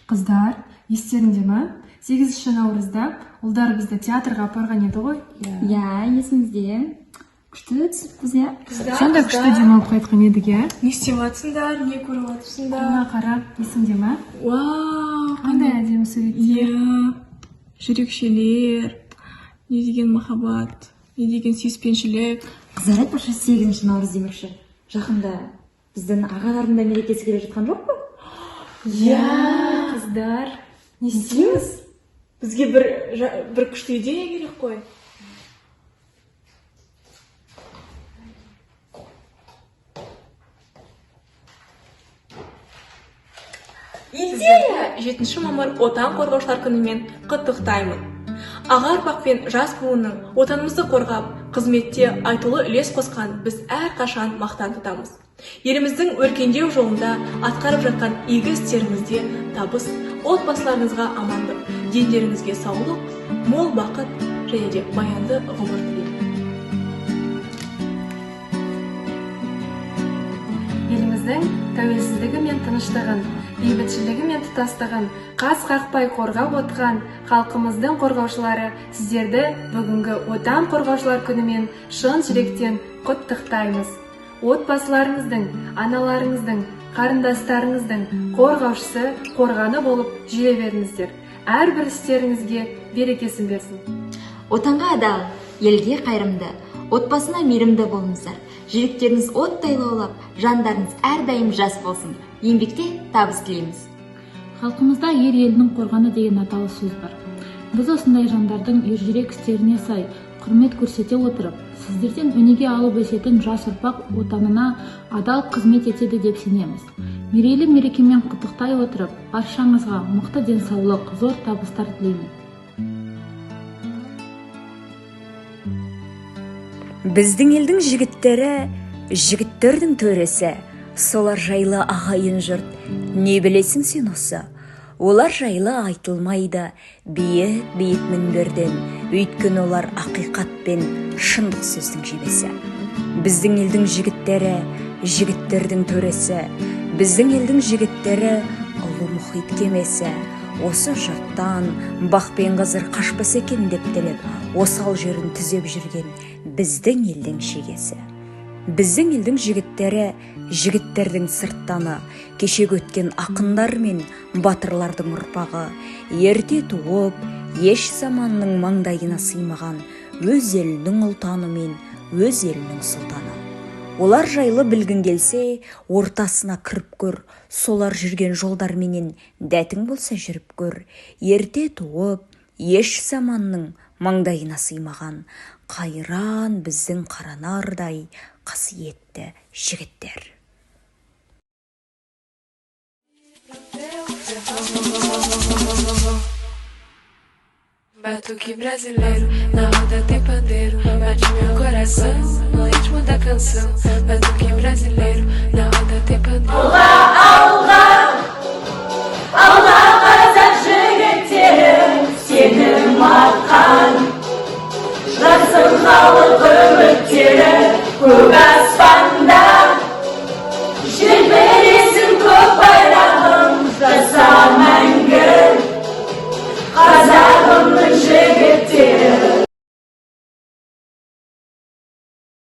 Қыздар, естеріңде ма? 8 наурызда ұлдар бізді театрға апарған еді ғой? Иә, есіңізде. Күшті түсіппіз, иә. Сонда күшті демалып қайтқан едік, иә? Не істеп жатсыңдар, не көріп жатырсыңдар? Қолына қара, есіңде ма? Вау, Қандай әдемі сурет. иә, жүрекшелер, не деген махаббат, не деген сүйіспеншілік. Қыздар айтпақшы 8 наурыз демекші. Жақында біздің ағалардың да мерекесі келе жатқан жоқ па? Иә, Қыздар, не істейміз? Бізге бір күшті идея керек қой. Идея! 7 мамыр отан қорғаушылар күнімен құттықтаймын. Аға ұрпақ пен жас буынның отанымызды қорғап, қызметте айтулы үлес қосқан біз әрқашан мақтан тұтамыз. Еліміздің өркендеу жолында атқарып жатқан игі істеріңізде табыс, отбасыларыңызға амандық, денлеріңізге саулық, мол бақыт және де баянды ғұмыр тілеймін. еліміздің тәуелсіздігі мен тыныштығын, бейбітшілігі мен тұтастығын қас қақпай қорғап отқан халқымыздың қорғаушылары сіздерді бүгінгі отан қорғаушылар күнімен шын жүректен құттықтаймыз. Отбасыларыңыздың, аналарыңыздың, қарындастарыңыздың қорғаушысы, қорғаны болып жүре беріңіздер. Әрбір істеріңізге берекесін берсін. Отанға адал, елге қайырымды, отбасына мейірімді болыңыздар. Жүректеріңіз оттай лаулап, жандарыңыз әрдайым жас болсын. Еңбекте табыс тілейміз. Халқымызда ер елінің қорғаны деген аталы сөз бар. Біз осындай жандардың ержүрек істеріне сай құрмет көрсете отырып, сіздерден өнеге алып өсетін жас ұрпақ отанына адал қызмет етеді деп сенеміз. Мерейлі мерекемен құттықтай отырып, баршаңызға мықты денсаулық, зор табыстар тілеймін. Біздің елдің жігіттері, жігіттердің төресі, солар жайлы ағайын жұрт, не білесің сен осы? Олар жайлы айтылмайды биік мінберден, өйткені олар ақиқат пен шындық сөздің жебесі. Біздің елдің жігіттері, жігіттердің төресі, біздің елдің жігіттері ұлы мұхит кемесі. Осы жұрттан бақ пен қызыр қашпас екен деп тілеп, осал жерін түзеп жүрген біздің елдің шегесі. Біздің елдің жігіттері, жігіттердің сырттаны, кешегі өткен ақындар мен батырлардың ұрпағы, ерте туып, еш заманның маңдайына сыймаған өз елінің ұлтаны мен өз елінің сұлтаны. Олар жайлы білгің келсе, ортасына кіріп көр, солар жүрген жолдарменен дәтің болса жүріп көр. Ерте туып, еш заманның маңдайына сыймаған қайран біздің қаранардай қасиетті жігіттер. Batuque brasileiro, na roda tem pandeiro, bate meu coração, no ritmo da canção. Batuque brasileiro.